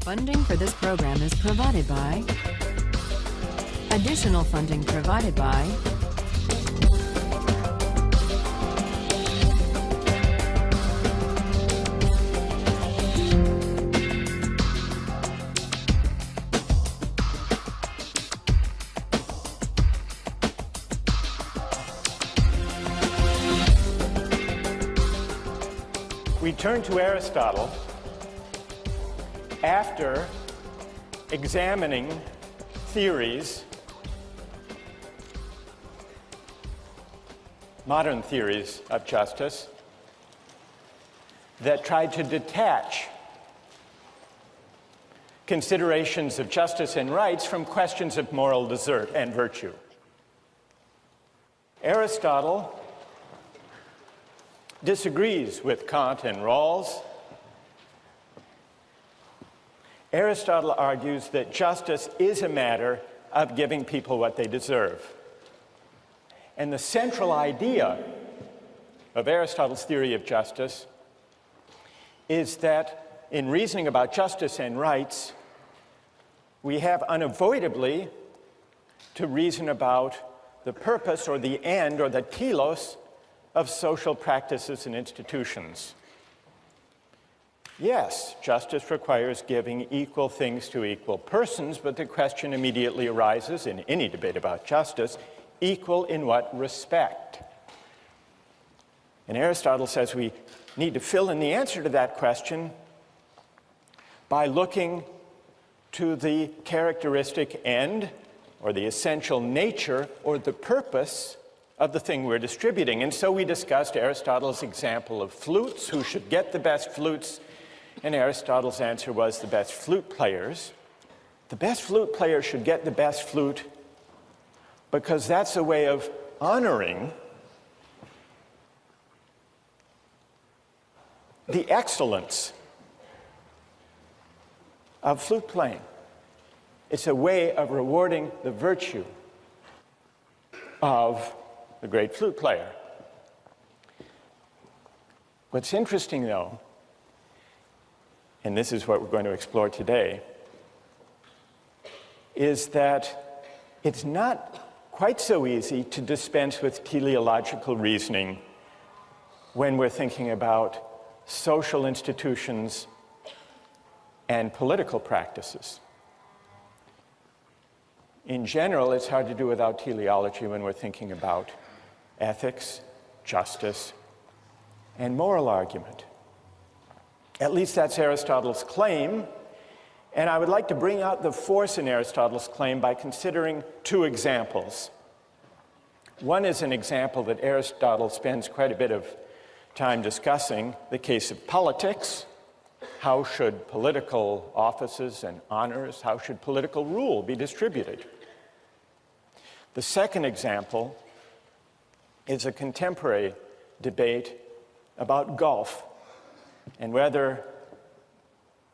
Funding for this program is provided by. Additional funding provided by. We turn to Aristotle after examining theories, modern theories of justice, that tried to detach considerations of justice and rights from questions of moral desert and virtue. Aristotle disagrees with Kant and Rawls. Aristotle argues that justice is a matter of giving people what they deserve. And the central idea of Aristotle's theory of justice is that in reasoning about justice and rights, we have unavoidably to reason about the purpose or the end or the telos of social practices and institutions. Yes, justice requires giving equal things to equal persons, but the question immediately arises in any debate about justice, equal in what respect? And Aristotle says we need to fill in the answer to that question by looking to the characteristic end or the essential nature or the purpose of the thing we're distributing. And so we discussed Aristotle's example of flutes, who should get the best flutes, and Aristotle's answer was the best flute players. The best flute player should get the best flute because that's a way of honoring the excellence of flute playing. It's a way of rewarding the virtue of the great flute player. What's interesting, though, and this is what we're going to explore today, is that it's not quite so easy to dispense with teleological reasoning when we're thinking about social institutions and political practices. In general, it's hard to do without teleology when we're thinking about ethics, justice, and moral argument. At least that's Aristotle's claim, and I would like to bring out the force in Aristotle's claim by considering two examples. One is an example that Aristotle spends quite a bit of time discussing, the case of politics. How should political offices and honors, how should political rule be distributed? The second example is a contemporary debate about golf and whether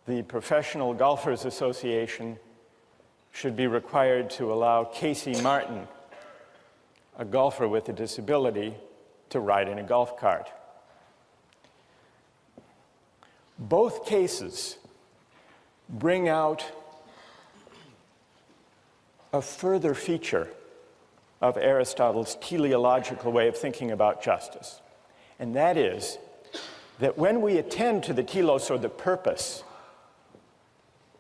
the Professional Golfers Association should be required to allow Casey Martin, a golfer with a disability, to ride in a golf cart. Both cases bring out a further feature of Aristotle's teleological way of thinking about justice, and that is that when we attend to the telos or the purpose,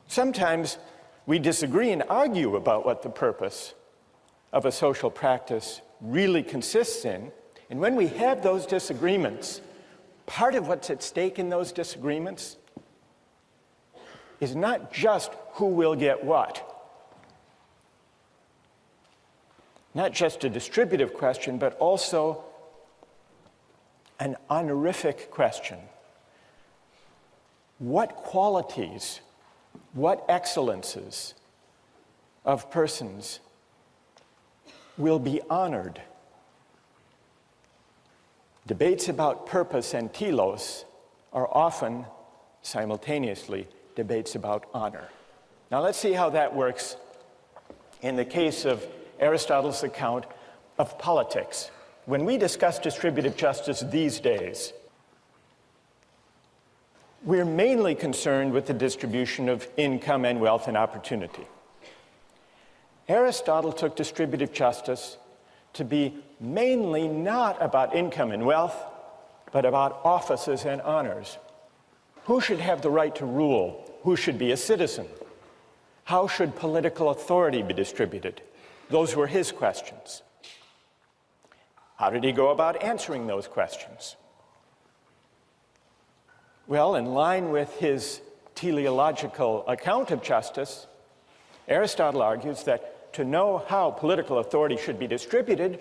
sometimes we disagree and argue about what the purpose of a social practice really consists in, and when we have those disagreements, part of what's at stake in those disagreements is not just who will get what, not just a distributive question, but also an honorific question. What qualities, what excellences of persons will be honored? Debates about purpose and telos are often, simultaneously, debates about honor. Now let's see how that works in the case of Aristotle's account of politics. When we discuss distributive justice these days, we're mainly concerned with the distribution of income and wealth and opportunity. Aristotle took distributive justice to be mainly not about income and wealth, but about offices and honors. Who should have the right to rule? Who should be a citizen? How should political authority be distributed? Those were his questions. How did he go about answering those questions? Well, in line with his teleological account of justice, Aristotle argues that to know how political authority should be distributed,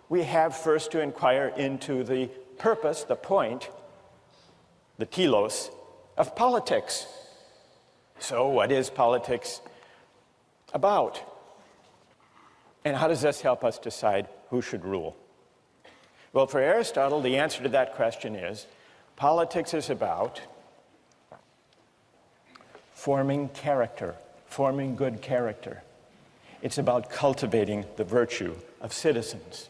we have first to inquire into the purpose, the point, the telos, of politics. So what is politics about? And how does this help us decide who should rule? Well, for Aristotle, the answer to that question is, politics is about forming character, forming good character. It's about cultivating the virtue of citizens.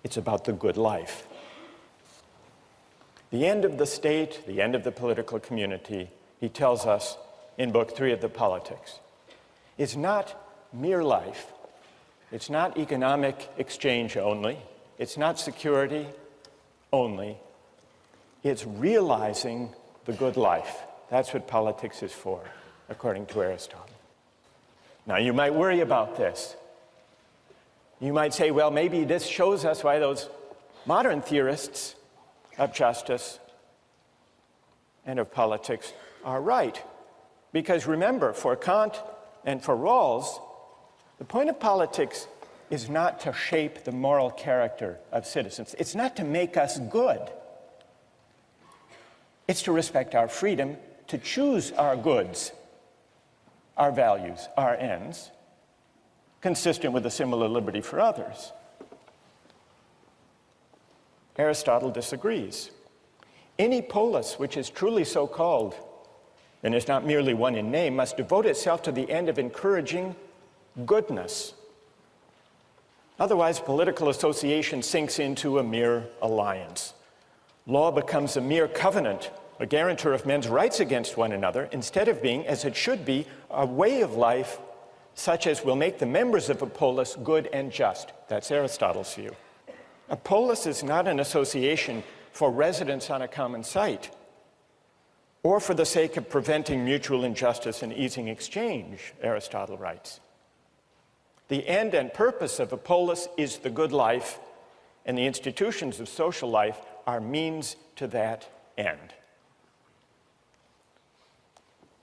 It's about the good life. The end of the state, the end of the political community, he tells us in Book 3 of the Politics, is not mere life. It's not economic exchange only. It's not security only. It's realizing the good life. That's what politics is for, according to Aristotle. Now, you might worry about this. You might say, well, maybe this shows us why those modern theorists of justice and of politics are right. Because remember, for Kant and for Rawls, the point of politics is not to shape the moral character of citizens. It's not to make us good. It's to respect our freedom to choose our goods, our values, our ends, consistent with a similar liberty for others. Aristotle disagrees. Any polis which is truly so called, and is not merely one in name, must devote itself to the end of encouraging goodness. Otherwise, political association sinks into a mere alliance. Law becomes a mere covenant, a guarantor of men's rights against one another, instead of being, as it should be, a way of life such as will make the members of a polis good and just. That's Aristotle's view. A polis is not an association for residence on a common site, or for the sake of preventing mutual injustice and easing exchange, Aristotle writes. The end and purpose of a polis is the good life, and the institutions of social life are means to that end.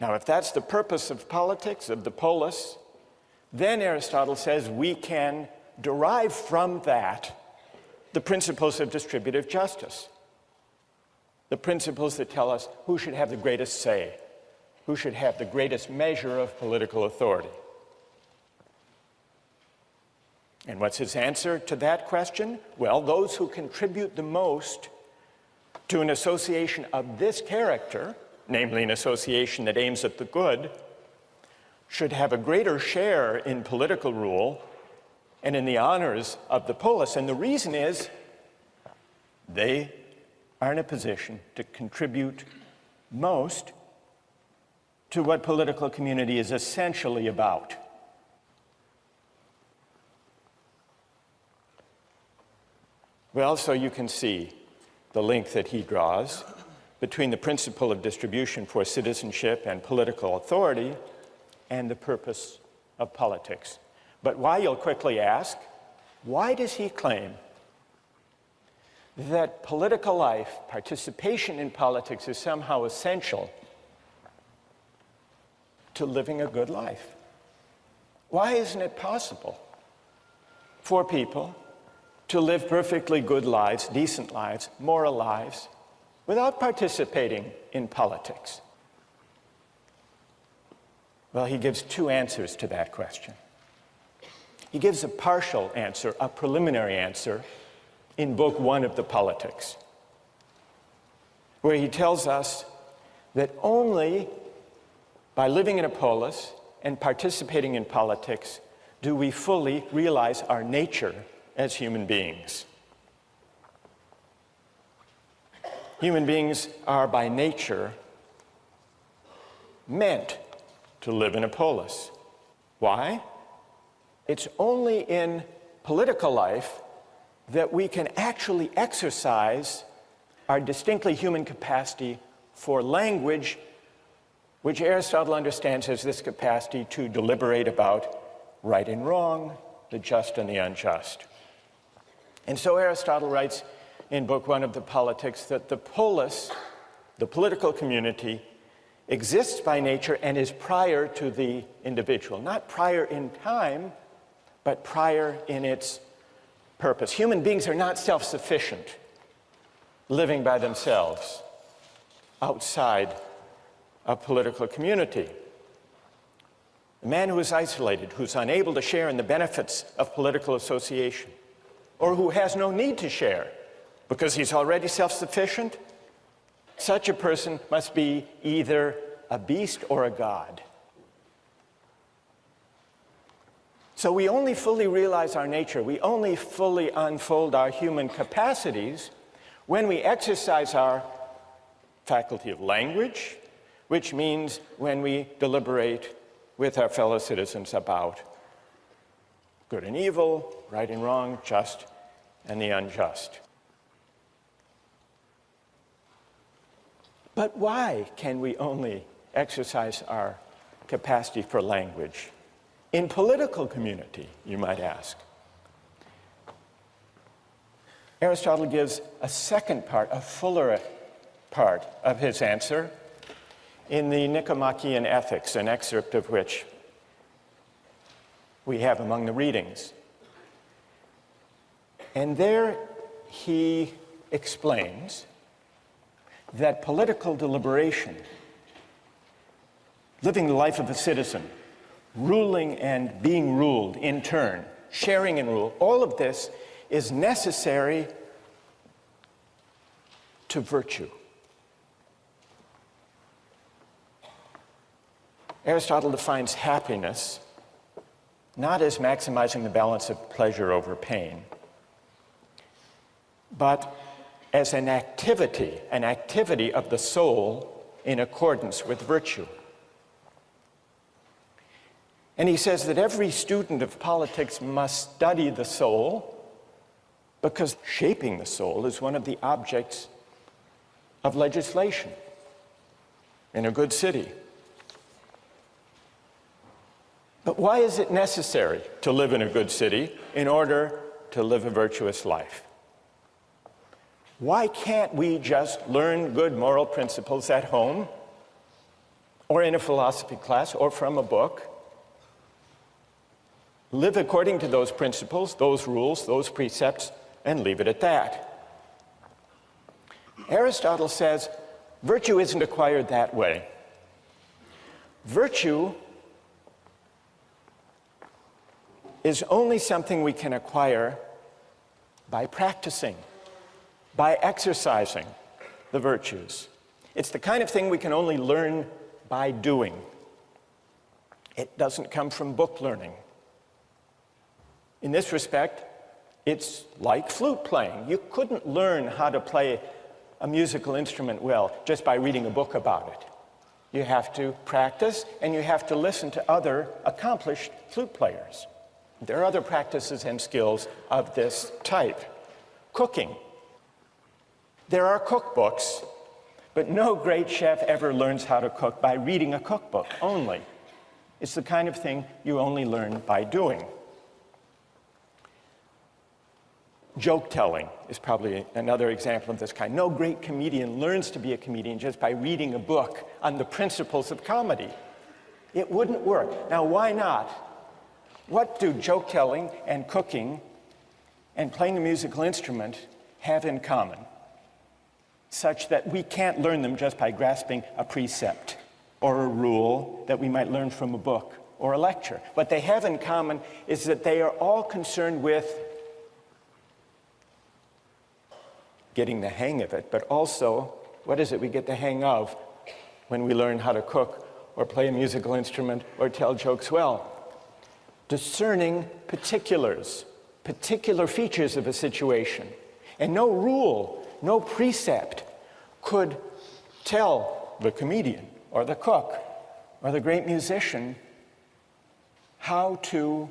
Now, if that's the purpose of politics, of the polis, then Aristotle says we can derive from that the principles of distributive justice, the principles that tell us who should have the greatest say, who should have the greatest measure of political authority. And what's his answer to that question? Well, those who contribute the most to an association of this character, namely an association that aims at the good, should have a greater share in political rule and in the honors of the polis. And the reason is they are in a position to contribute most to what political community is essentially about. Well, so you can see the link that he draws between the principle of distribution for citizenship and political authority and the purpose of politics. But why, you'll quickly ask, why does he claim that political life, participation in politics, is somehow essential to living a good life? Why isn't it possible for people to live perfectly good lives, decent lives, moral lives, without participating in politics? Well, he gives two answers to that question. He gives a partial answer, a preliminary answer, in Book 1 of the Politics, where he tells us that only by living in a polis and participating in politics do we fully realize our nature as human beings. Human beings are by nature meant to live in a polis. Why? It's only in political life that we can actually exercise our distinctly human capacity for language, which Aristotle understands as this capacity to deliberate about right and wrong, the just and the unjust. And so Aristotle writes in Book 1 of the Politics that the polis, the political community, exists by nature and is prior to the individual. Not prior in time, but prior in its purpose. Human beings are not self-sufficient, living by themselves outside a political community. A man who is isolated, who's unable to share in the benefits of political association, or who has no need to share because he's already self-sufficient, such a person must be either a beast or a god. So we only fully realize our nature, we only fully unfold our human capacities when we exercise our faculty of language, which means when we deliberate with our fellow citizens about good and evil, right and wrong, just and the unjust. But why can we only exercise our capacity for language in political community, you might ask? Aristotle gives a second part, a fuller part of his answer in the Nicomachean Ethics, an excerpt of which we have among the readings. And there he explains that political deliberation, living the life of a citizen, ruling and being ruled in turn, sharing in rule, all of this is necessary to virtue. Aristotle defines happiness not as maximizing the balance of pleasure over pain, but as an activity of the soul in accordance with virtue. And he says that every student of politics must study the soul because shaping the soul is one of the objects of legislation in a good city. But why is it necessary to live in a good city in order to live a virtuous life? Why can't we just learn good moral principles at home or in a philosophy class or from a book, live according to those principles, those rules, those precepts, and leave it at that? Aristotle says virtue isn't acquired that way. Virtue is only something we can acquire by practicing, by exercising the virtues. It's the kind of thing we can only learn by doing. It doesn't come from book learning. In this respect, it's like flute playing. You couldn't learn how to play a musical instrument well just by reading a book about it. You have to practice, and you have to listen to other accomplished flute players. There are other practices and skills of this type. Cooking. There are cookbooks, but no great chef ever learns how to cook by reading a cookbook only. It's the kind of thing you only learn by doing. Joke telling is probably another example of this kind. No great comedian learns to be a comedian just by reading a book on the principles of comedy. It wouldn't work. Now, why not? What do joke telling and cooking and playing a musical instrument have in common, such that we can't learn them just by grasping a precept or a rule that we might learn from a book or a lecture? What they have in common is that they are all concerned with getting the hang of it, but also, what is it we get the hang of when we learn how to cook or play a musical instrument or tell jokes well? Discerning particulars, particular features of a situation. And no rule, no precept could tell the comedian or the cook or the great musician how to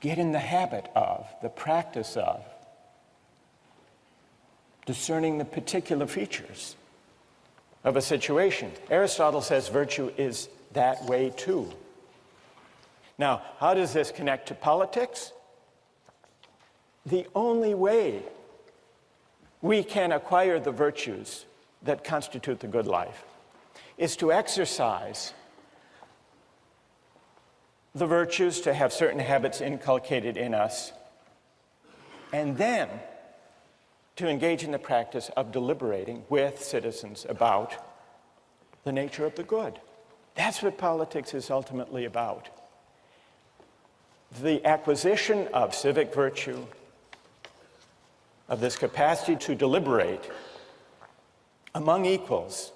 get in the habit of, the practice of, discerning the particular features of a situation. Aristotle says virtue is that way too. Now, how does this connect to politics? The only way we can acquire the virtues that constitute the good life is to exercise the virtues, to have certain habits inculcated in us, and then to engage in the practice of deliberating with citizens about the nature of the good. That's what politics is ultimately about. The acquisition of civic virtue, of this capacity to deliberate among equals,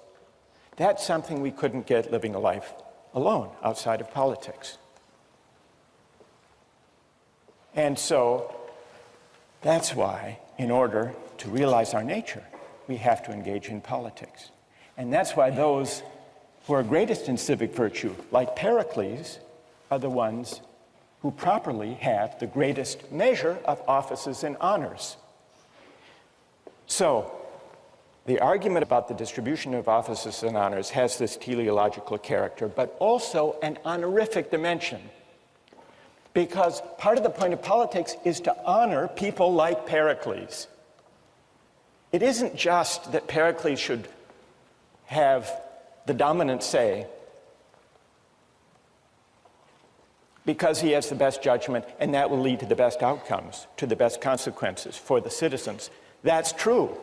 that's something we couldn't get living a life alone outside of politics. And so that's why, in order to realize our nature, we have to engage in politics. And that's why those who are greatest in civic virtue, like Pericles, are the ones who properly have the greatest measure of offices and honors. So, the argument about the distribution of offices and honors has this teleological character, but also an honorific dimension. Because part of the point of politics is to honor people like Pericles. It isn't just that Pericles should have the dominant say because he has the best judgment and that will lead to the best outcomes, to the best consequences for the citizens. That's true,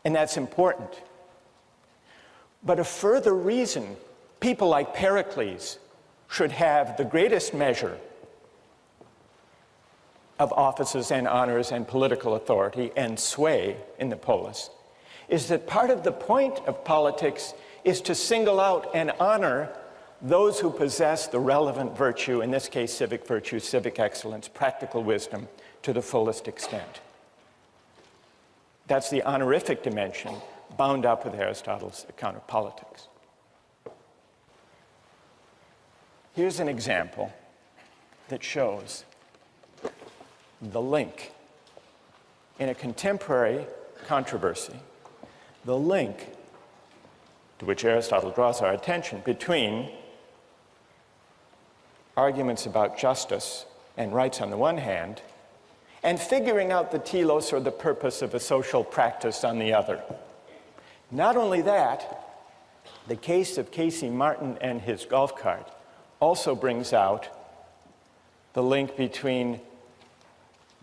and that's important. But a further reason people like Pericles should have the greatest measure of offices and honors and political authority and sway in the polis is that part of the point of politics is to single out and honor those who possess the relevant virtue, in this case civic virtue, civic excellence, practical wisdom, to the fullest extent. That's the honorific dimension bound up with Aristotle's account of politics. Here's an example that shows the link in a contemporary controversy, the link to which Aristotle draws our attention between arguments about justice and rights on the one hand, and figuring out the telos, or the purpose of a social practice, on the other. Not only that, the case of Casey Martin and his golf cart also brings out the link between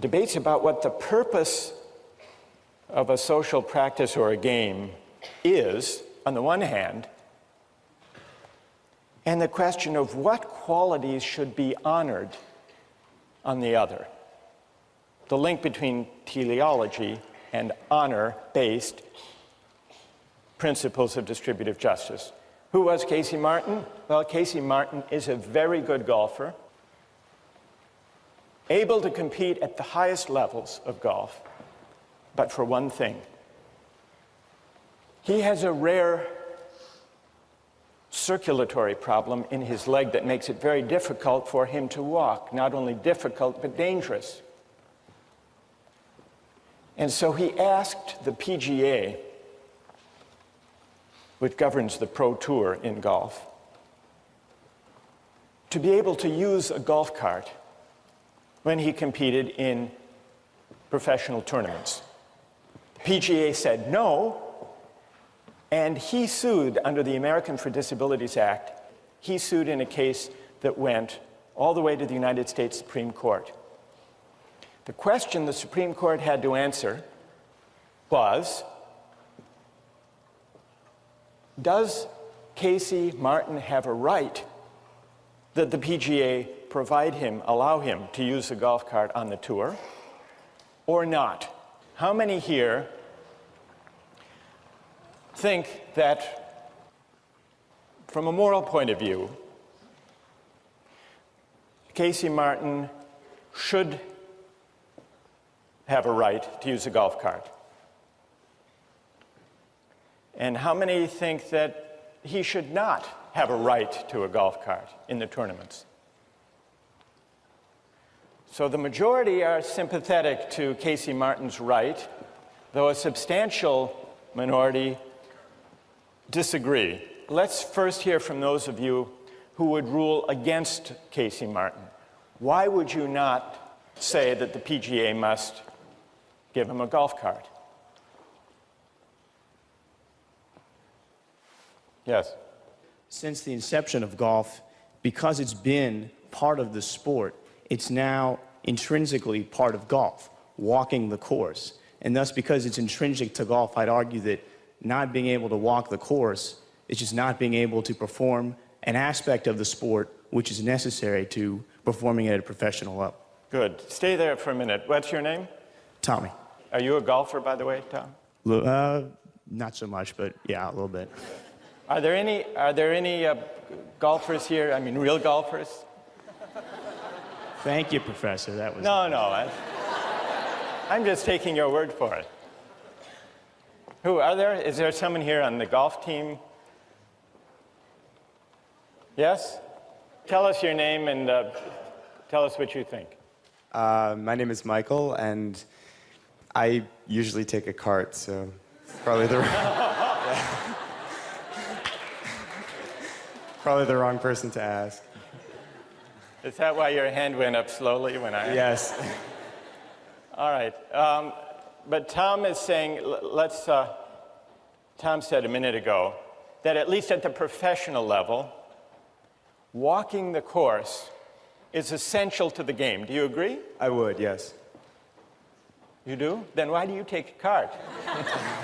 debates about what the purpose of a social practice or a game is, on the one hand, and the question of what qualities should be honored on the other. The link between teleology and honor-based principles of distributive justice. Who was Casey Martin? Well, Casey Martin is a very good golfer, able to compete at the highest levels of golf, but for one thing. He has a rare circulatory problem in his leg that makes it very difficult for him to walk. Not only difficult, but dangerous. And so he asked the PGA, which governs the Pro Tour in golf, to be able to use a golf cart when he competed in professional tournaments. The PGA said no, and he sued under the Americans with Disabilities Act. He sued in a case that went all the way to the United States Supreme Court. The question the Supreme Court had to answer was, does Casey Martin have a right that the PGA allow him to use the golf cart on the tour, or not? How many here think that, from a moral point of view, Casey Martin should have a right to use a golf cart? And how many think that he should not have a right to a golf cart in the tournaments? So the majority are sympathetic to Casey Martin's right, though a substantial minority disagree. Let's first hear from those of you who would rule against Casey Martin. Why would you not say that the PGA must give him a golf cart? Yes. Since the inception of golf, because it's been part of the sport, it's now intrinsically part of golf, walking the course. And thus, because it's intrinsic to golf, I'd argue that not being able to walk the course is just not being able to perform an aspect of the sport which is necessary to performing at a professional level. Good. Stay there for a minute. What's your name? Tommy. Are you a golfer, by the way, Tom? Not so much, but yeah, a little bit. Are there any golfers here? I mean, real golfers? Thank you, Professor. That was... No. I'm just taking your word for it. Who are there? Is there someone here on the golf team? Yes? Tell us your name and tell us what you think. My name is Michael, and I usually take a cart, so probably the probably the wrong person to ask. Is that why your hand went up slowly when I... Yes. All right. But Tom is saying, Tom said a minute ago that at least at the professional level, walking the course is essential to the game. Do you agree? I would, yes. You do? Then why do you take a cart?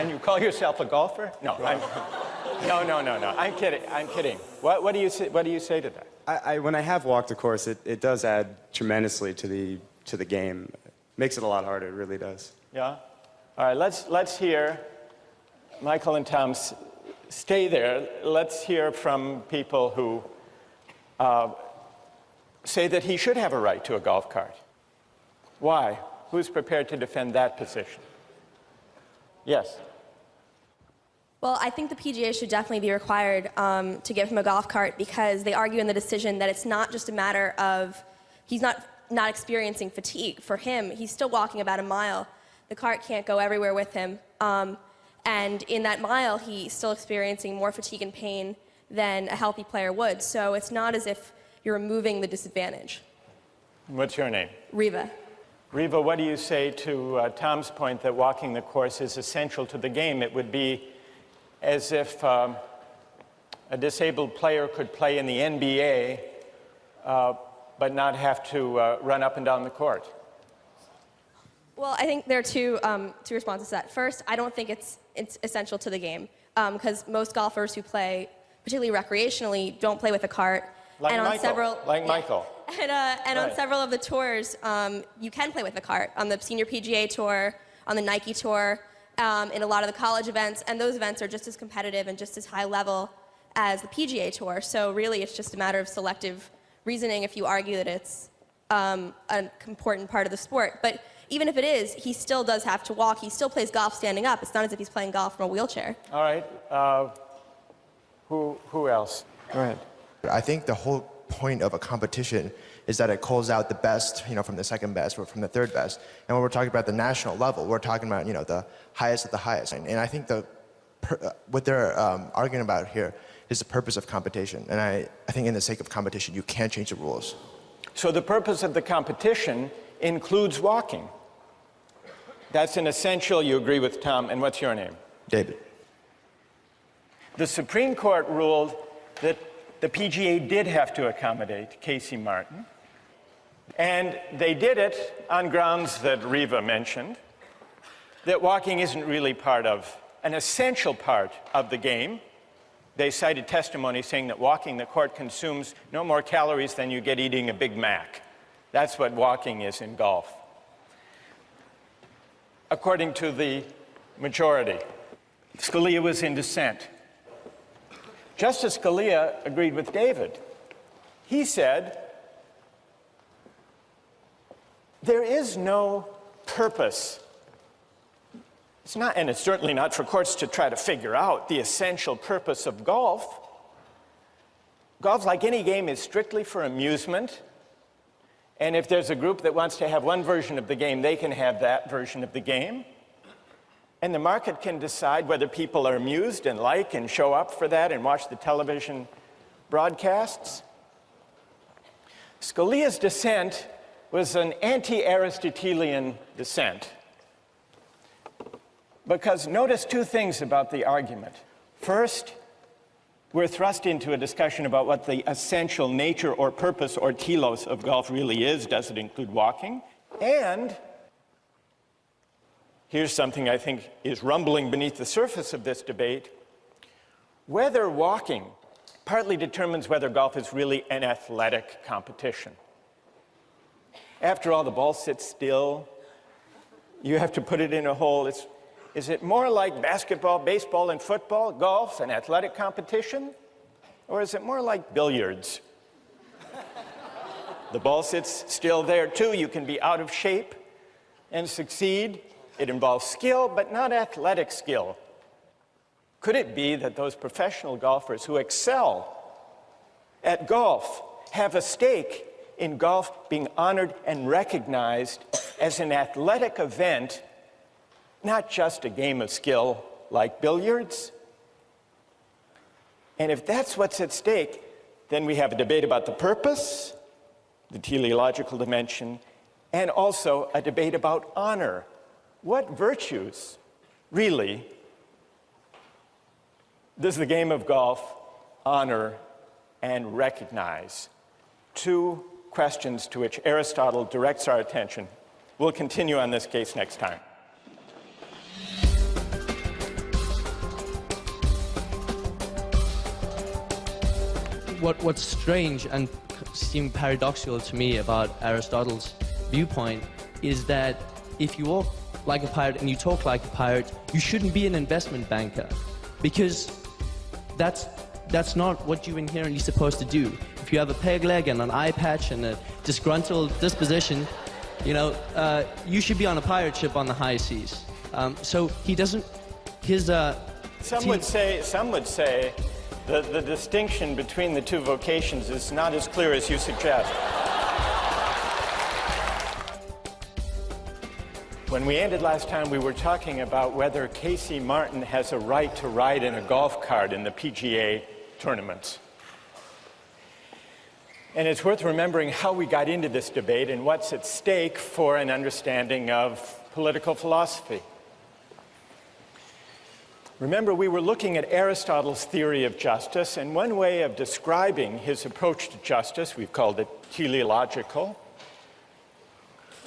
And you call yourself a golfer? No, no. I'm kidding. What do you say to that? When I have walked a course, it does add tremendously to the game. It makes it a lot harder, it really does. Yeah? All right, let's hear, Michael and Tom, stay there. Let's hear from people who say that he should have a right to a golf cart. Why? Who's prepared to defend that position? Yes. Well, I think the PGA should definitely be required to give him a golf cart because they argue in the decision that it's not just a matter of he's not experiencing fatigue. For him, he's still walking about a mile. The cart can't go everywhere with him. And in that mile, he's still experiencing more fatigue and pain than a healthy player would. So it's not as if you're removing the disadvantage. What's your name? Riva. Riva, what do you say to Tom's point that walking the course is essential to the game? It would be as if a disabled player could play in the NBA but not have to run up and down the court. Well, I think there are two responses to that. First, I don't think it's essential to the game because most golfers who play, particularly recreationally, don't play with a cart. Like and Michael. Michael. And right. On several of the tours, you can play with a cart. On the Senior PGA Tour, on the Nike Tour, in a lot of the college events, and those events are just as competitive and just as high level as the PGA Tour. So really, it's just a matter of selective reasoning if you argue that it's an important part of the sport. But even if it is, he still does have to walk. He still plays golf standing up. It's not as if he's playing golf from a wheelchair. All right. Who else? Go ahead. I think the whole point of a competition is that it calls out the best, from the second best or from the third best. And when we're talking about the national level, we're talking about, the highest of the highest. And I think what they're arguing about here is the purpose of competition. And I think in the sake of competition, you can't change the rules. So the purpose of the competition includes walking. That's an essential, you agree with Tom. And what's your name? David. The Supreme Court ruled that the PGA did have to accommodate Casey Martin. And they did it on grounds that Riva mentioned, that walking isn't really an essential part of the game. They cited testimony saying that walking the court consumes no more calories than you get eating a Big Mac. That's what walking is in golf. According to the majority, Scalia was in dissent. Justice Scalia agreed with David. He said, there is no purpose It's not, and it's certainly not for courts to try to figure out the essential purpose of golf. Golf, like any game, is strictly for amusement. And if there's a group that wants to have one version of the game, they can have that version of the game. And the market can decide whether people are amused and like and show up for that and watch the television broadcasts. Scalia's dissent was an anti-Aristotelian dissent. Because notice two things about the argument. First, we're thrust into a discussion about what the essential nature or purpose or telos of golf really is. Does it include walking? And here's something I think is rumbling beneath the surface of this debate. Whether walking partly determines whether golf is really an athletic competition. After all, the ball sits still. You have to put it in a hole. Is it more like basketball, baseball, and football, golf, an athletic competition? Or is it more like billiards? The ball sits still there, too. You can be out of shape and succeed. It involves skill, but not athletic skill. Could it be that those professional golfers who excel at golf have a stake in golf being honored and recognized as an athletic event, not just a game of skill like billiards? And if that's what's at stake, then we have a debate about the purpose, the teleological dimension, and also a debate about honor. What virtues, really, does the game of golf honor and recognize? Two questions to which Aristotle directs our attention. We'll continue on this case next time. What's strange and seems paradoxical to me about Aristotle's viewpoint is that if you walk like a pirate and you talk like a pirate, you shouldn't be an investment banker, because that's not what you're inherently supposed to do. If you have a peg leg and an eye patch and a disgruntled disposition, you should be on a pirate ship on the high seas. So he doesn't. Some would say the distinction between the two vocations is not as clear as you suggest. When we ended last time, we were talking about whether Casey Martin has a right to ride in a golf cart in the PGA tournaments. And it's worth remembering how we got into this debate and what's at stake for an understanding of political philosophy. Remember, we were looking at Aristotle's theory of justice, and one way of describing his approach to justice, we've called it teleological.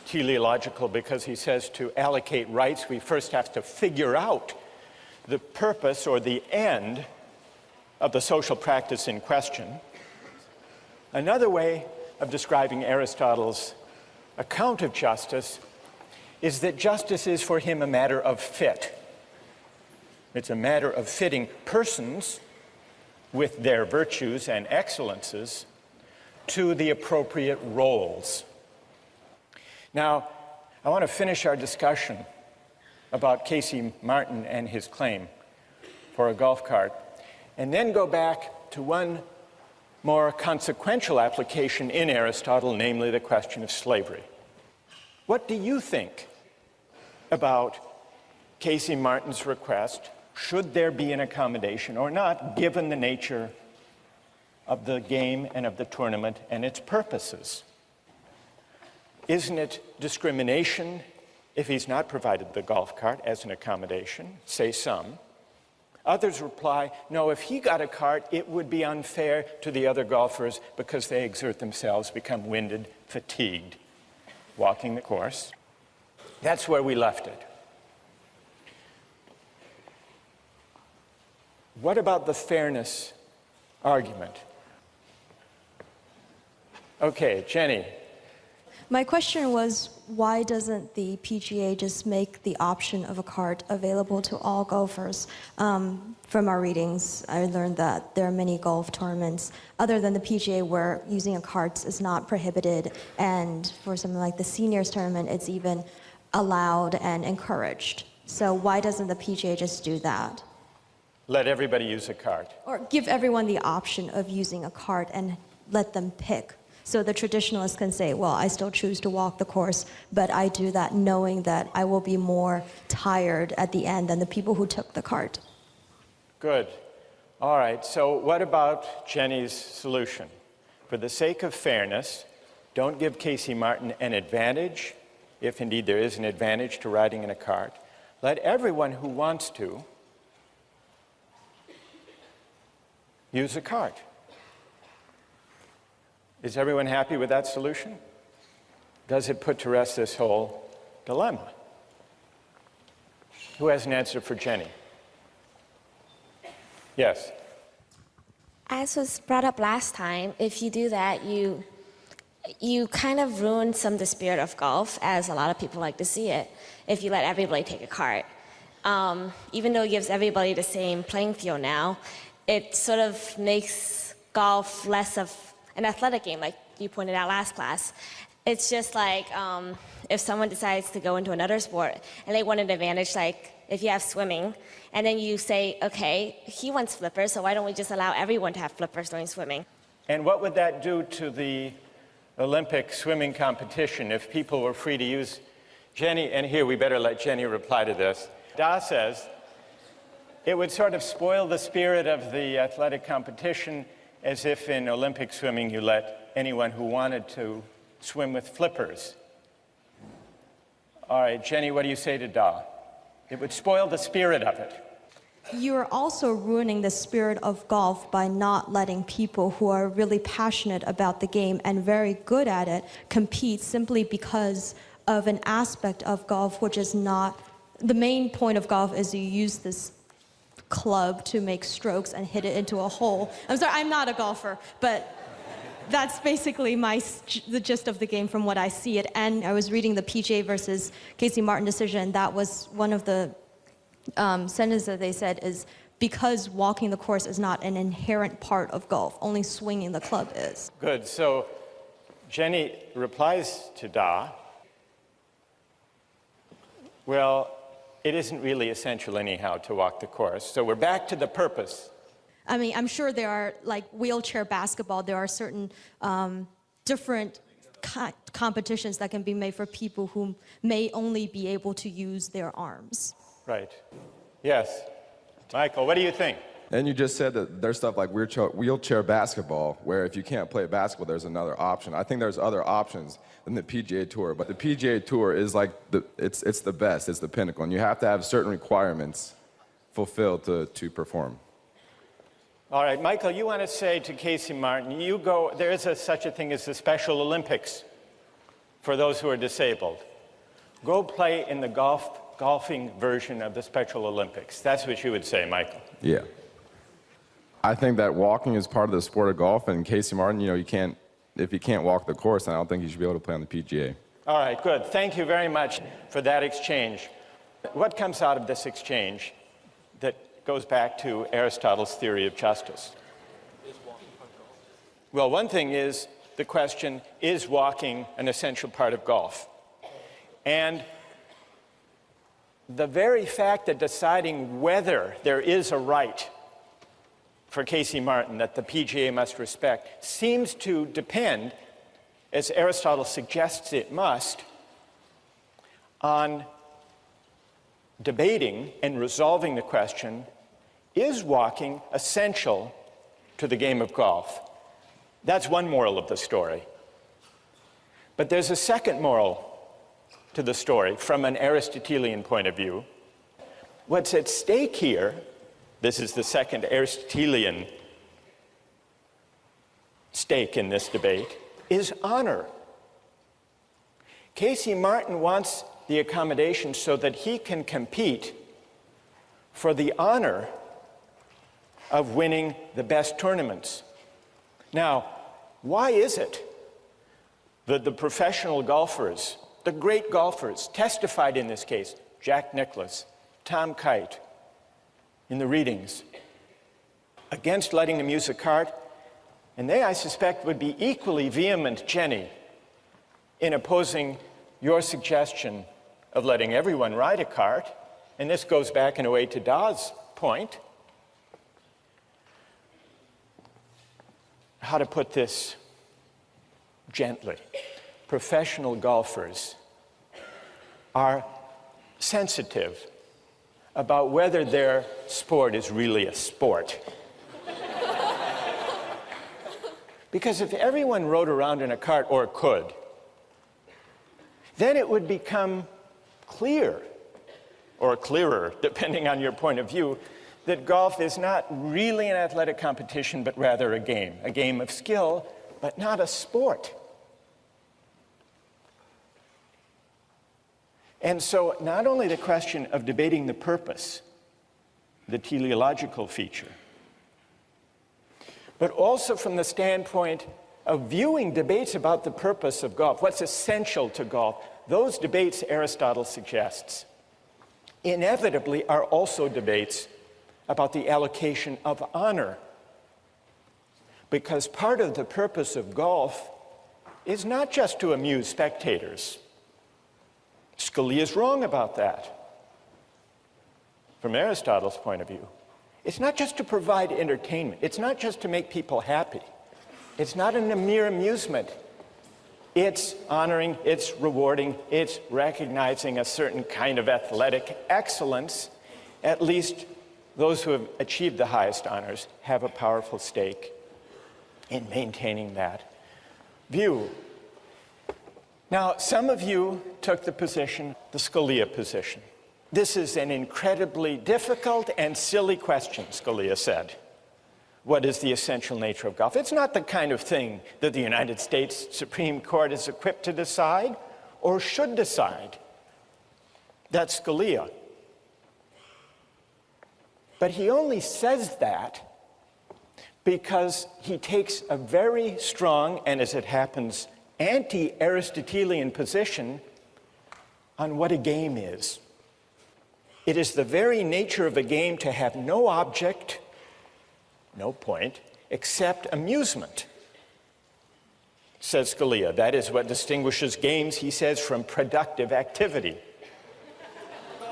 Teleological because he says to allocate rights, we first have to figure out the purpose or the end of the social practice in question. Another way of describing Aristotle's account of justice is that justice is for him a matter of fit. It's a matter of fitting persons with their virtues and excellences to the appropriate roles. Now, I want to finish our discussion about Casey Martin and his claim for a golf cart, and then go back to one more consequential application in Aristotle, namely the question of slavery. What do you think about Casey Martin's request? Should there be an accommodation or not, given the nature of the game and of the tournament and its purposes? Isn't it discrimination if he's not provided the golf cart as an accommodation, say some? Others reply, no, if he got a cart, it would be unfair to the other golfers because they exert themselves, become winded, fatigued, walking the course. That's where we left it. What about the fairness argument? Okay, Jenny. My question was, why doesn't the PGA just make the option of a cart available to all golfers? From our readings, I learned that there are many golf tournaments other than the PGA where using a cart is not prohibited, and for something like the seniors tournament, it's even allowed and encouraged. So why doesn't the PGA just do that? Let everybody use a cart. Or give everyone the option of using a cart and let them pick. So the traditionalists can say, well, I still choose to walk the course, but I do that knowing that I will be more tired at the end than the people who took the cart. Good. All right, so what about Jenny's solution? For the sake of fairness, don't give Casey Martin an advantage, if indeed there is an advantage to riding in a cart. Let everyone who wants to use a cart. Is everyone happy with that solution? Does it put to rest this whole dilemma? Who has an answer for Jenny? Yes. As was brought up last time, if you do that, you kind of ruin some of the spirit of golf, as a lot of people like to see it, if you let everybody take a cart. Even though it gives everybody the same playing field now, it sort of makes golf less of an athletic game, like you pointed out last class. It's just like if someone decides to go into another sport and they want an advantage, like if you have swimming, and then you say, okay, he wants flippers, so why don't we just allow everyone to have flippers during swimming? And what would that do to the Olympic swimming competition if people were free to use? Jenny, and here we better let Jenny reply to this. Da says it would sort of spoil the spirit of the athletic competition, as if in Olympic swimming you let anyone who wanted to swim with flippers. All right, Jenny, what do you say to Da? It would spoil the spirit of it. You're also ruining the spirit of golf by not letting people who are really passionate about the game and very good at it compete simply because of an aspect of golf which is not... The main point of golf is you use this club to make strokes and hit it into a hole. I'm sorry, I'm not a golfer, but that's basically the gist of the game from what I see it. And I was reading the PGA versus Casey Martin decision. That was one of the sentences that they said is because walking the course is not an inherent part of golf, only swinging the club is. Good. So Jenny replies to Da, well, it isn't really essential anyhow to walk the course. So we're back to the purpose. I mean, I'm sure there are, like wheelchair basketball, there are certain different competitions that can be made for people who may only be able to use their arms. Right. Yes. Michael, what do you think? And you just said that there's stuff like wheelchair basketball, where if you can't play basketball, there's another option. I think there's other options than the PGA Tour, but the PGA Tour is like, it's the best, it's the pinnacle, and you have to have certain requirements fulfilled to perform. All right, Michael, you want to say to Casey Martin, there is such a thing as the Special Olympics for those who are disabled. Go play in the golfing version of the Special Olympics. That's what you would say, Michael. Yeah. I think that walking is part of the sport of golf, and Casey Martin, if you can't walk the course, I don't think you should be able to play on the PGA. All right, good. Thank you very much for that exchange. What comes out of this exchange that goes back to Aristotle's theory of justice? Well, one thing is the question, is walking an essential part of golf? And the very fact that deciding whether there is a right for Casey Martin that the PGA must respect seems to depend, as Aristotle suggests it must, on debating and resolving the question, is walking essential to the game of golf? That's one moral of the story. But there's a second moral to the story from an Aristotelian point of view. What's at stake here, this is the second Aristotelian stake in this debate, is honor. Casey Martin wants the accommodation so that he can compete for the honor of winning the best tournaments. Now, why is it that the professional golfers, the great golfers, testified in this case, Jack Nicklaus, Tom Kite, in the readings, against letting them use a cart, and they, I suspect, would be equally vehement, Jenny, in opposing your suggestion of letting everyone ride a cart and this goes back in a way to Da's point, how to put this gently. Professional golfers are sensitive about whether their sport is really a sport. Because if everyone rode around in a cart, or could, then it would become clear, or clearer, depending on your point of view, that golf is not really an athletic competition, but rather a game of skill, but not a sport. And so not only the question of debating the purpose, the teleological feature, but also from the standpoint of viewing debates about the purpose of golf, what's essential to golf, those debates, Aristotle suggests, inevitably are also debates about the allocation of honor. Because part of the purpose of golf is not just to amuse spectators. Scalia is wrong about that. From Aristotle's point of view, it's not just to provide entertainment. It's not just to make people happy. It's not a mere amusement. It's honoring, it's rewarding, it's recognizing a certain kind of athletic excellence. At least those who have achieved the highest honors have a powerful stake in maintaining that view. Now, some of you took the position, the Scalia position. This is an incredibly difficult and silly question, Scalia said. What is the essential nature of golf? It's not the kind of thing that the United States Supreme Court is equipped to decide or should decide. That's Scalia. But he only says that because he takes a very strong, and as it happens, anti-Aristotelian position on what a game is. It is the very nature of a game to have no object, no point, except amusement, says Scalia. That is what distinguishes games, he says, from productive activity.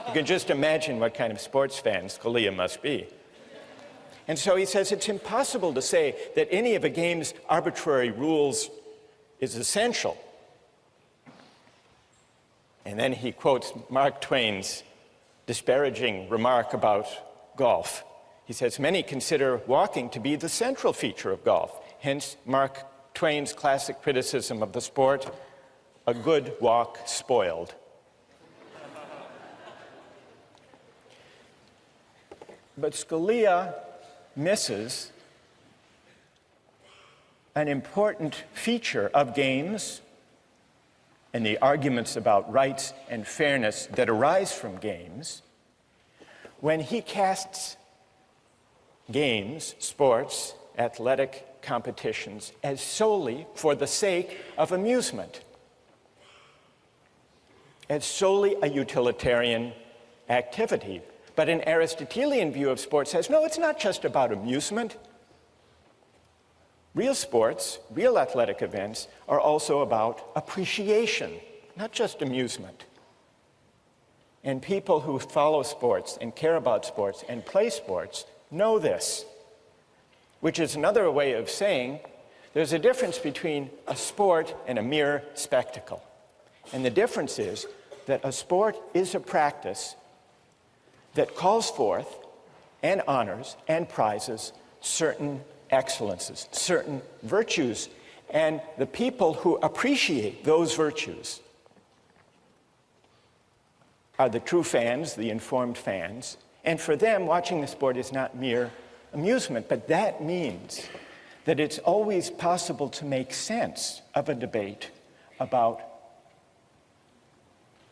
You can just imagine what kind of sports fan Scalia must be. And so he says it's impossible to say that any of a game's arbitrary rules is essential. And then he quotes Mark Twain's disparaging remark about golf. He says, many consider walking to be the central feature of golf. Hence, Mark Twain's classic criticism of the sport, a good walk spoiled. But Scalia misses an important feature of games and the arguments about rights and fairness that arise from games when he casts games, sports, athletic competitions as solely for the sake of amusement, as solely a utilitarian activity. But an Aristotelian view of sports says, no, it's not just about amusement. Real sports, real athletic events are also about appreciation, not just amusement. And people who follow sports and care about sports and play sports know this, which is another way of saying there's a difference between a sport and a mere spectacle. And the difference is that a sport is a practice that calls forth and honors and prizes certain excellences, certain virtues, and the people who appreciate those virtues are the true fans, the informed fans, and for them, watching the sport is not mere amusement, but that means that it's always possible to make sense of a debate about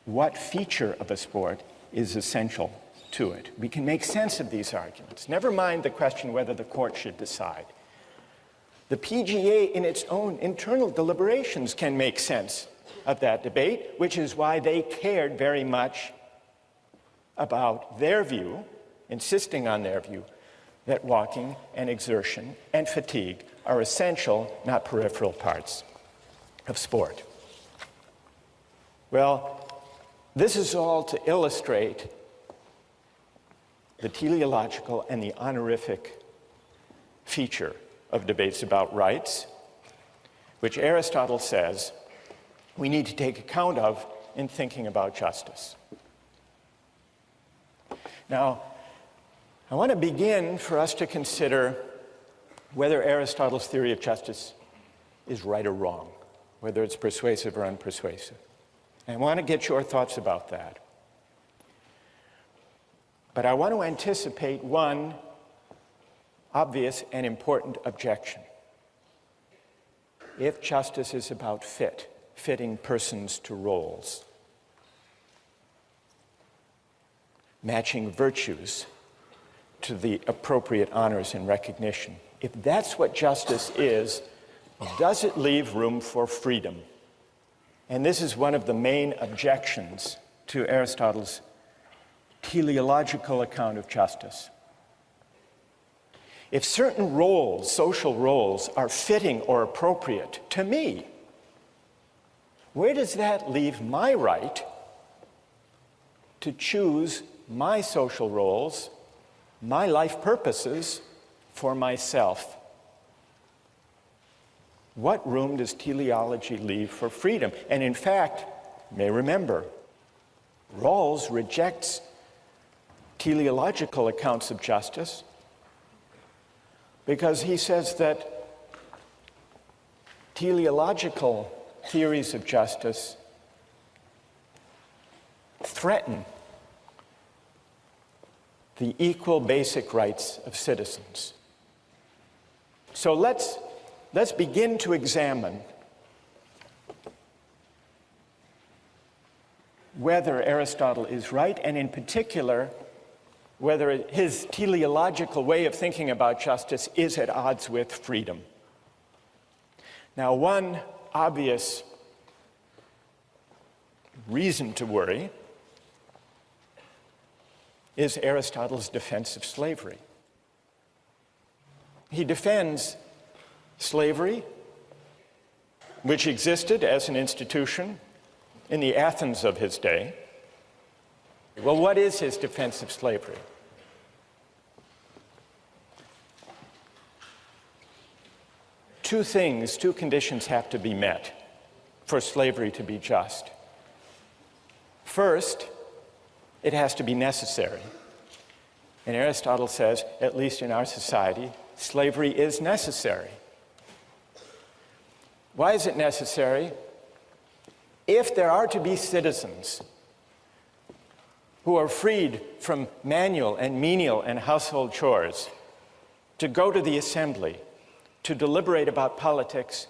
what feature of a sport is essential to it. We can make sense of these arguments. Never mind the question whether the court should decide. The PGA, in its own internal deliberations, can make sense of that debate, which is why they cared very much about their view, insisting on their view, that walking and exertion and fatigue are essential, not peripheral parts of sport. Well, this is all to illustrate the teleological and the honorific feature of debates about rights, which Aristotle says we need to take account of in thinking about justice. Now, I want to begin for us to consider whether Aristotle's theory of justice is right or wrong, whether it's persuasive or unpersuasive. And I want to get your thoughts about that. But I want to anticipate one obvious and important objection. If justice is about fitting persons to roles, matching virtues to the appropriate honors and recognition, if that's what justice is, does it leave room for freedom? And this is one of the main objections to Aristotle's teleological account of justice. If certain roles, social roles, are fitting or appropriate to me, where does that leave my right to choose my social roles, my life purposes for myself? What room does teleology leave for freedom? And in fact, you may remember, Rawls rejects teleological accounts of justice because he says that teleological theories of justice threaten the equal basic rights of citizens. So let's begin to examine whether Aristotle is right, and in particular, whether his teleological way of thinking about justice is at odds with freedom. Now, one obvious reason to worry is Aristotle's defense of slavery. He defends slavery, which existed as an institution in the Athens of his day. Well, what is his defense of slavery? Two conditions have to be met for slavery to be just. First, it has to be necessary. And Aristotle says, at least in our society, slavery is necessary. Why is it necessary? If there are to be citizens who are freed from manual and menial and household chores, to go to the assembly, to deliberate about politics,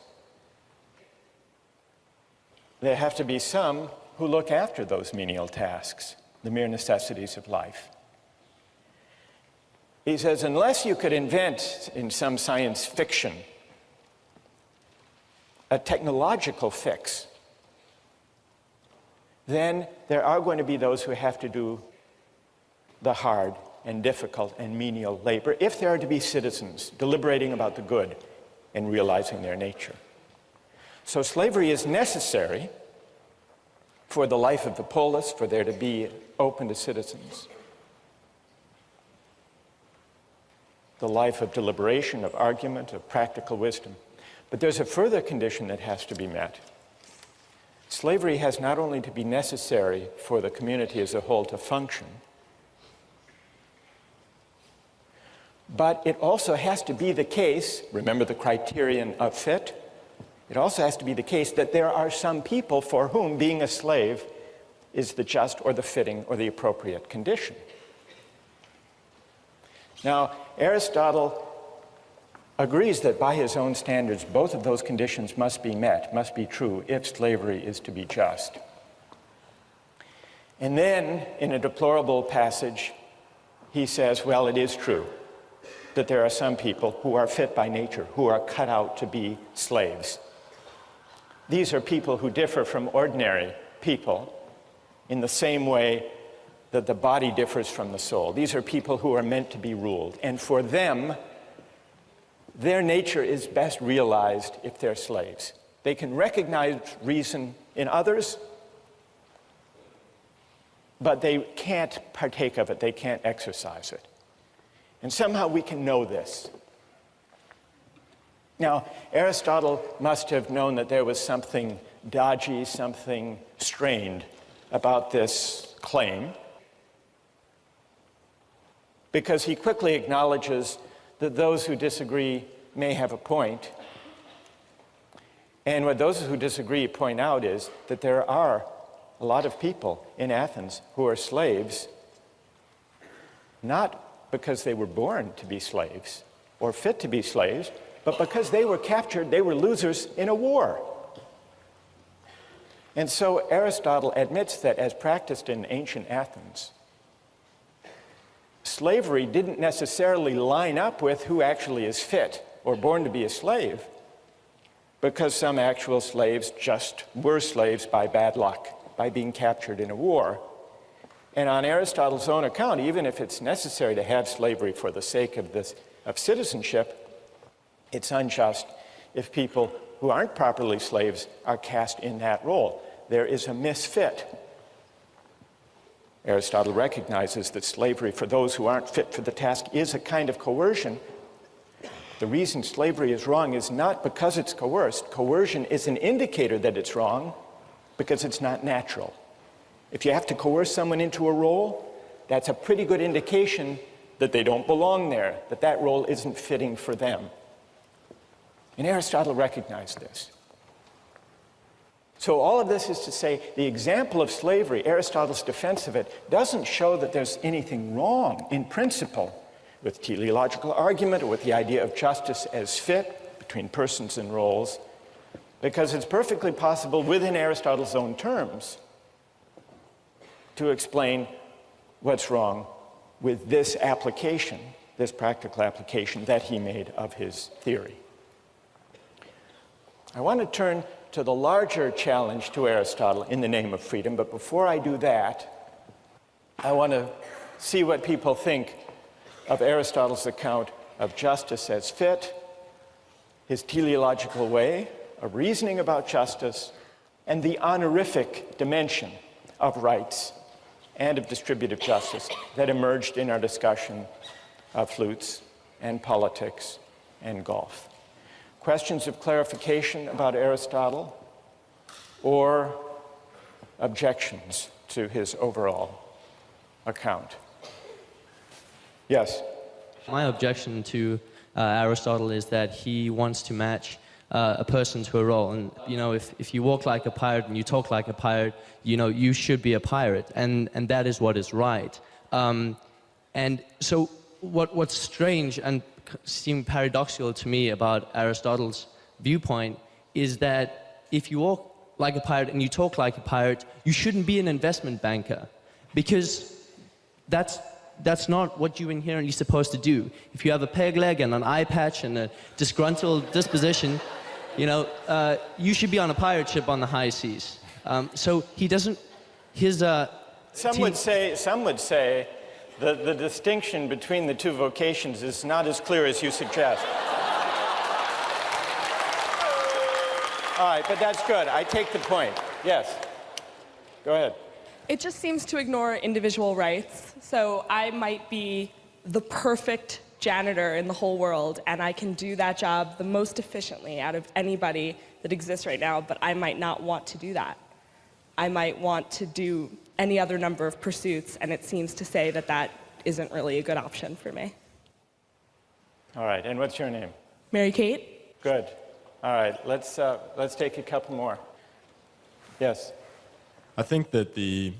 there have to be some who look after those menial tasks, the mere necessities of life. He says, unless you could invent in some science fiction a technological fix, then there are going to be those who have to do the hard and difficult and menial labor if there are to be citizens deliberating about the good and realizing their nature. So slavery is necessary for the life of the polis, for there to be open to citizens. The life of deliberation, of argument, of practical wisdom. But there's a further condition that has to be met. Slavery has not only to be necessary for the community as a whole to function, but it also has to be the case, remember the criterion of fit, it also has to be the case that there are some people for whom being a slave is the just or the fitting or the appropriate condition. Now, Aristotle agrees that by his own standards, both of those conditions must be met, must be true, if slavery is to be just. And then, in a deplorable passage, he says, well, it is true that there are some people who are fit by nature, who are cut out to be slaves. These are people who differ from ordinary people in the same way that the body differs from the soul. These are people who are meant to be ruled. And for them, their nature is best realized if they're slaves. They can recognize reason in others, but they can't partake of it, they can't exercise it. And somehow we can know this. Now, Aristotle must have known that there was something dodgy, something strained about this claim, because he quickly acknowledges that those who disagree may have a point. And what those who disagree point out is that there are a lot of people in Athens who are slaves, not because they were born to be slaves or fit to be slaves, but because they were captured, they were losers in a war. And so Aristotle admits that as practiced in ancient Athens, slavery didn't necessarily line up with who actually is fit or born to be a slave, because some actual slaves just were slaves by bad luck, by being captured in a war. And on Aristotle's own account, even if it's necessary to have slavery for the sake of citizenship, it's unjust if people who aren't properly slaves are cast in that role. There is a misfit. Aristotle recognizes that slavery for those who aren't fit for the task is a kind of coercion. The reason slavery is wrong is not because it's coerced. Coercion is an indicator that it's wrong because it's not natural. If you have to coerce someone into a role, that's a pretty good indication that they don't belong there, that that role isn't fitting for them. And Aristotle recognized this. So all of this is to say, the example of slavery, Aristotle's defense of it, doesn't show that there's anything wrong in principle with teleological argument or with the idea of justice as fit between persons and roles, because it's perfectly possible within Aristotle's own terms to explain what's wrong with this application, this practical application that he made of his theory. I want to turn to the larger challenge to Aristotle in the name of freedom, but before I do that, I want to see what people think of Aristotle's account of justice as fit, his teleological way of reasoning about justice, and the honorific dimension of rights and of distributive justice that emerged in our discussion of flutes and politics and golf. Questions of clarification about Aristotle or objections to his overall account? Yes? My objection to Aristotle is that he wants to match a person to a role. And, you know, if you walk like a pirate and you talk like a pirate, you know, you should be a pirate. And that is what is right. And so what's strange and seemed paradoxical to me about Aristotle's viewpoint is that if you walk like a pirate and you talk like a pirate, you shouldn't be an investment banker, because that's not what you're inherently supposed to do. If you have a peg leg and an eye patch and a disgruntled disposition, you know, you should be on a pirate ship on the high seas. So he doesn't, his... Some would say that the distinction between the two vocations is not as clear as you suggest. All right, but that's good. I take the point. Yes. Go ahead. It just seems to ignore individual rights. So I might be the perfect janitor in the whole world, and I can do that job the most efficiently out of anybody that exists right now, but I might not want to do that. I might want to do any other number of pursuits, and it seems to say that that isn't really a good option for me. All right, and what's your name? Mary Kate? Good. All right, let's take a couple more. Yes? I think that the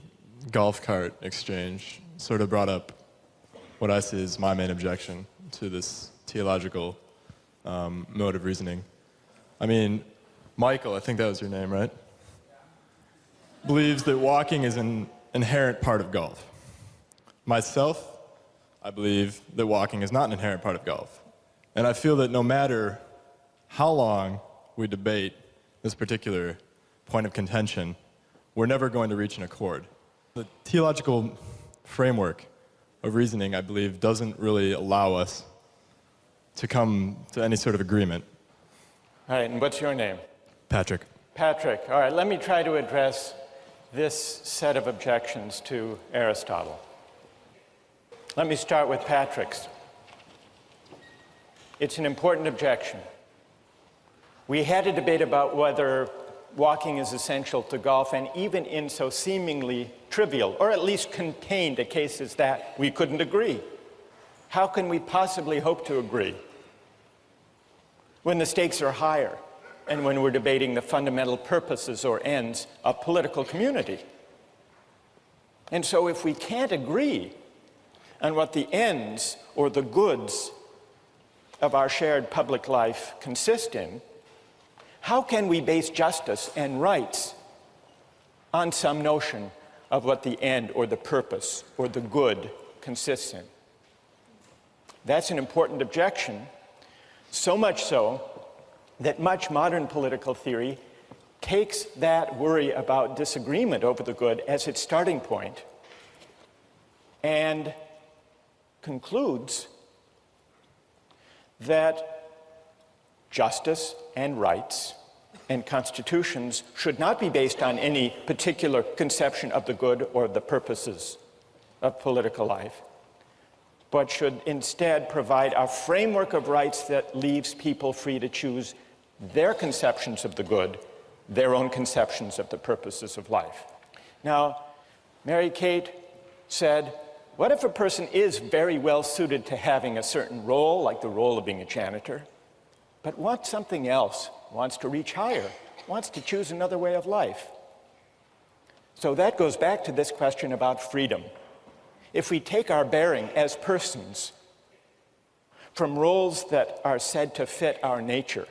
golf cart exchange sort of brought up what I see as my main objection to this theological mode of reasoning. I mean, Michael, I think that was your name, right? Believes that walking is an inherent part of golf. Myself, I believe that walking is not an inherent part of golf. And I feel that no matter how long we debate this particular point of contention, we're never going to reach an accord. The theological framework of reasoning, I believe, doesn't really allow us to come to any sort of agreement. All right, and what's your name? Patrick. Patrick. All right, let me try to address this set of objections to Aristotle. Let me start with Patrick's. It's an important objection. We had a debate about whether walking is essential to golf, and even in so seemingly trivial, or at least contained a case as that, we couldn't agree. How can we possibly hope to agree when the stakes are higher and when we're debating the fundamental purposes or ends of political community? And so if we can't agree on what the ends or the goods of our shared public life consist in, how can we base justice and rights on some notion of what the end or the purpose or the good consists in? That's an important objection, so much so that much modern political theory takes that worry about disagreement over the good as its starting point and concludes that justice and rights and constitutions should not be based on any particular conception of the good or the purposes of political life, but should instead provide a framework of rights that leaves people free to choose their conceptions of the good, their own conceptions of the purposes of life. Now, Mary Kate said, what if a person is very well suited to having a certain role, like the role of being a janitor, but wants something else, wants to reach higher, wants to choose another way of life? So that goes back to this question about freedom. If we take our bearing as persons from roles that are said to fit our nature,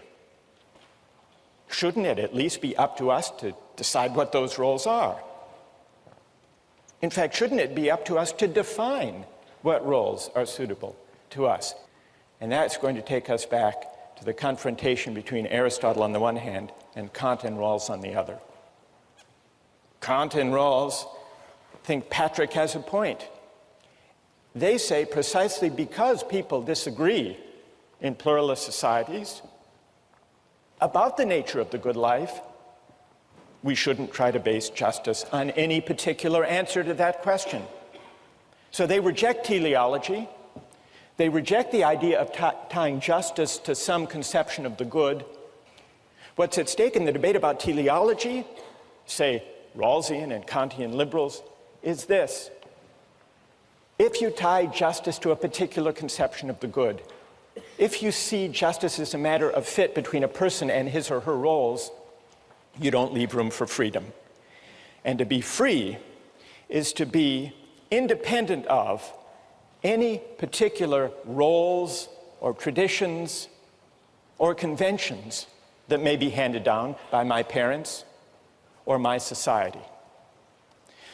shouldn't it at least be up to us to decide what those roles are? In fact, shouldn't it be up to us to define what roles are suitable to us? And that's going to take us back to the confrontation between Aristotle on the one hand and Kant and Rawls on the other. Kant and Rawls think Patrick has a point. They say precisely because people disagree in pluralist societies about the nature of the good life, we shouldn't try to base justice on any particular answer to that question. So they reject teleology. They reject the idea of tying justice to some conception of the good. What's at stake in the debate about teleology, say Rawlsian and Kantian liberals, is this. If you tie justice to a particular conception of the good, if you see justice as a matter of fit between a person and his or her roles, you don't leave room for freedom. And to be free is to be independent of any particular roles or traditions or conventions that may be handed down by my parents or my society.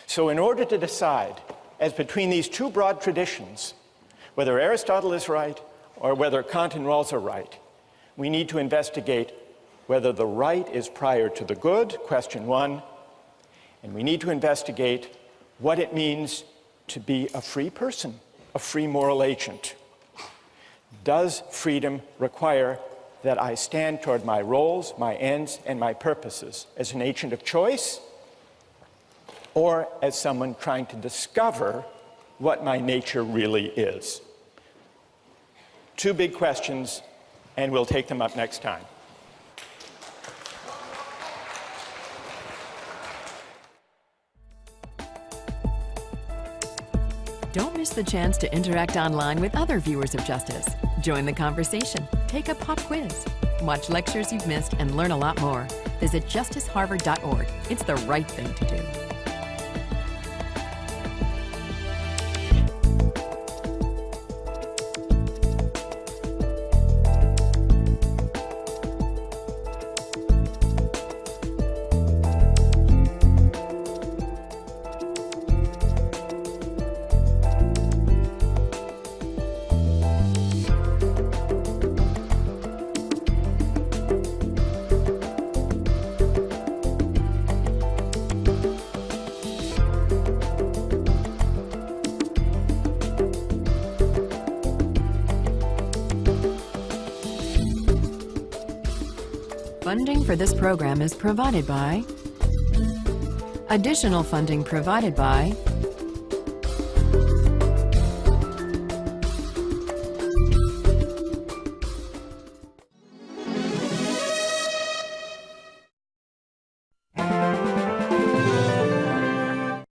So in order to decide as between these two broad traditions, whether Aristotle is right or whether Kant and Rawls are right, we need to investigate whether the right is prior to the good, question one, and we need to investigate what it means to be a free person, a free moral agent. Does freedom require that I stand toward my roles, my ends, and my purposes as an agent of choice, or as someone trying to discover what my nature really is? Two big questions, and we'll take them up next time. Don't miss the chance to interact online with other viewers of Justice. Join the conversation, take a pop quiz, watch lectures you've missed, and learn a lot more. Visit justiceharvard.org. It's the right thing to do. Funding for this program is provided by Additional funding provided by